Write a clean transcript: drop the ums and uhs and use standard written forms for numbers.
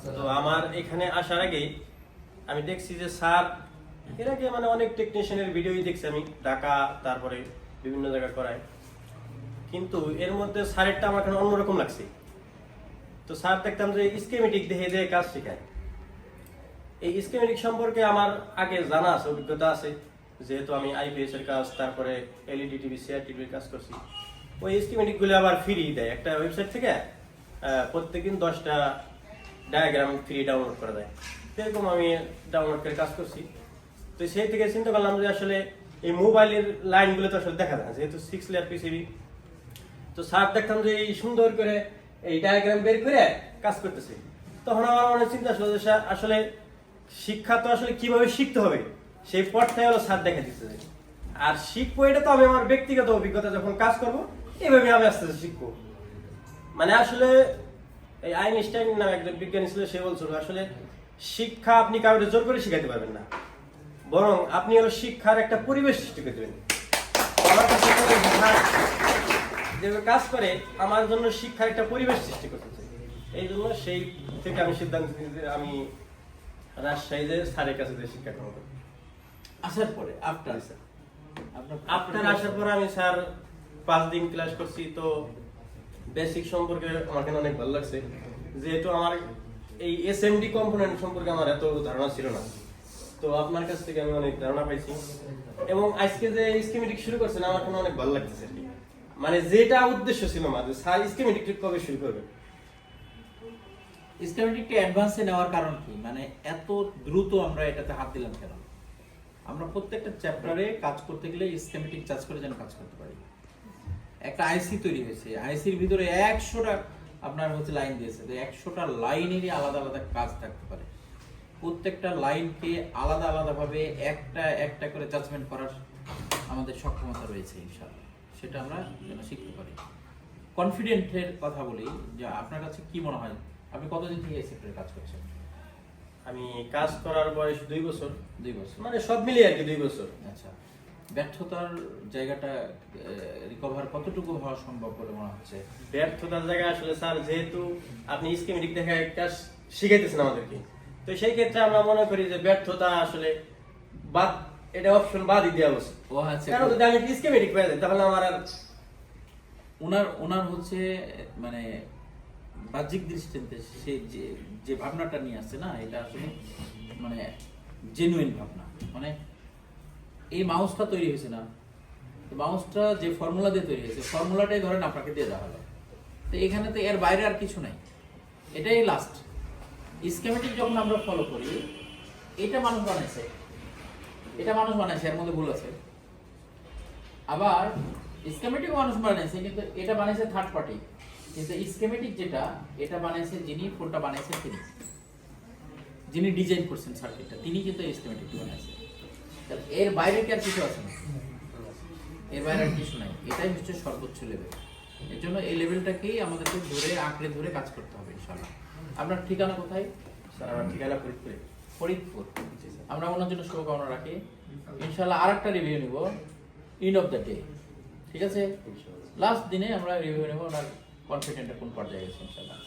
তো আমার এখানে আসার আগেই আমি দেখছি যে স্যার এর আগে মানে অনেক টেকনিশিয়ানের ভিডিওই দেখছি আমি, ঢাকা তারপরে বিভিন্ন জায়গায় করায়, কিন্তু এর মধ্যে স্যারেরটা আমার এখানে অন্যরকম লাগছে। তো স্যার দেখতাম যে স্কেমেটিক দেখে দিয়ে কাজ শেখায়। এই স্কেমেটিক সম্পর্কে আমার আগে জানা আছে, অভিজ্ঞতা আছে, যেহেতু আমি আইপিএস এর কাজ, তারপরে এলইডি টিভি, সিআর টিভির কাজ করছি। ওই স্কিমেটিক গুলো আবার ফ্রি দেয় একটা ওয়েবসাইট থেকে, প্রত্যেকদিন 10টা ডায়াগ্রাম ফ্রি ডাউনলোড করা যায়। সেরকম আমি ডাউনলোড করে কাজ করছি। তো সেই থেকে চিন্তা করলাম যে আসলে এই মোবাইলের লাইনগুলো তো আসলে দেখা যায় না, যেহেতু 6 লেয়ার পিসিবি। তো স্যার দেখতাম যে এই সুন্দর করে এই ডায়াগ্রাম বের করে কাজ করতেছে। তখন আমার মনে চিন্তা আসলো যে আসলে শিক্ষা তো আসলে কিভাবে শিখতে হবে সেই পথটাই হলো স্যার দেখা দিচ্ছে। আর শিখবো এটা তো আমি আমার ব্যক্তিগত অভিজ্ঞতা, যখন কাজ করবো এইভাবে আমি আস্তে আস্তে শিখবো। মানে আসলে এই আইনস্টাইন নামে একজন বিজ্ঞানী ছিল, সে বলছিল আসলে শিক্ষা আপনি কাউকে জোর করে শিখাতে পারবেন না, বরং আপনি হলো শিক্ষার একটা পরিবেশ সৃষ্টি করে দেবেন। আমার কাছে যেভাবে কাজ করে আমার জন্য শিক্ষার একটা পরিবেশ সৃষ্টি করতেছে। এই জন্য সেই থেকে আমি সিদ্ধান্ত নিয়েছি আমি রাজশাহীতে স্যারের কাছে শিক্ষা গ্রহণ করি। আসার পরে আপনার আসার পর আমি স্যার 5 দিন ক্লাস করছি। তো বেসিক সম্পর্কে আমার কেন অনেক ভালো লাগছে, যেহেতু আমার এই এসএমডি কম্পোনেন্ট সম্পর্কে আমার এত ধারণা ছিল না। তো আপনার কাছ থেকে আমি অনেক ধারণা পাইছি, এবং আজকে যে স্কিমেটিক শুরু করছেন আমার কেন অনেক ভালো লাগতেছে। মানে যেটা উদ্দেশ্য ছিল আমাদের, স্যার স্কিমেটিক কবে শুরু করবে? স্কিমেটিকটা অ্যাডভান্সে নেওয়ার কারণ কি, মানে এত দ্রুত আমরা এটাতে হাত দিলাম কেন? আমরা প্রত্যেকটা চ্যাপ্টারে কাজ করতে গেলে স্কিমেটিক চার্জ করে যেন কাজ করতে পারি। একটা আইসি তৈরি হয়েছে, আইসির ভিতরে 100টা আপনার হচ্ছে লাইন দিয়েছে, তো 100টা লাইনেরই আলাদা আলাদা কাজ থাকতে পারে। প্রত্যেকটা লাইনকে আলাদা আলাদা ভাবে একটা একটা করে জাজমেন্ট করার আমাদের সক্ষমতা রয়েছে ইনশাআল্লাহ, সেটা আমরা যেন শিখতে পারি। কনফিডেন্টের কথা বলি, যে আপনার কাছে কি মনে হয় আপনি কতদিন থেকে এই সেক্টরে কাজ করছেন? আমি কাজ করার বয়স 2 বছর। 2 বছর, মানে সব মিলিয়ে আর কি 2 বছর। আচ্ছা, ব্যর্থতার জায়গাটা রিকভার কতটুকু হওয়া সম্ভব বলে মনে হচ্ছে? ব্যর্থতার জায়গা আসলে স্যার, যেহেতু আপনি স্কিমেটিক দেখে কাজ শিখাইতেছেন আমাদেরকে, তো সেই ক্ষেত্রে আমরা মনে করি যে ব্যর্থতা আসলে বাদ, এটা অপশন বাদই দেওয়া উচিত। ও আচ্ছা, কারণ যদি আমি স্কিমেটিক পেয়ে যাই তাহলে আমার আর ওনার হচ্ছে মানে বাহ্যিক দৃষ্টিতে সে যে ভাবনাটা নিয়ে আসছে না, এটা আসলে মানে জেনুইন ভাবনা। মানে এই মাউসটা তৈরি হয়েছে না, মাউসটা যে ফর্মুলা দিয়ে তৈরি হয়েছে, ফর্মুলাটাই ধরেন আপনাকে দিয়ে দেওয়া হলো, তো এখানে তো এর বাইরে আর কিছু নাই, এটাই লাস্ট। স্কিমেটিক যখন আমরা ফলো করি, এটা মানুষ বানাইছে, এর মধ্যে ভুল আছে। আবার স্কিমেটিক মানুষ বানাইছে, কিন্তু এটা বানাইছে থার্ড পার্টি। কিন্তু স্কিমেটিক যেটা, এটা বানাইছে যিনি, ফোনটা বানাইছে যিনি ডিজাইন করছেন সার্কিটটা, তিনি কিন্তু স্কিমেটিক বানাইছে। তাহলে এর বাইরে কি আর কিছু আছে না? এর বাইরে আর কিছু নাই, এটাই হচ্ছে সর্বোচ্চ লেভেল। এর জন্য এই লেভেলটাকেই আমাদেরকে আঁকড়ে ধরে কাজ করতে হবে ইনশাআল্লাহ। আপনার ঠিকানা কোথায়? স্যার আমার ঠিকানা ফরিদপুরে। ফরিদপুর। আমরা ওনার জন্য শুভকামনা রাখি। ইনশাআল্লাহ আরেকটা রিভিউ নিব এন্ড অফ দ্য ডে, ঠিক আছে? লাস্ট দিনে আমরা রিভিউ নেব ওনার কনফিডেন্টটা কোন পর্যায়ে গেছে ইনশাআল্লাহ।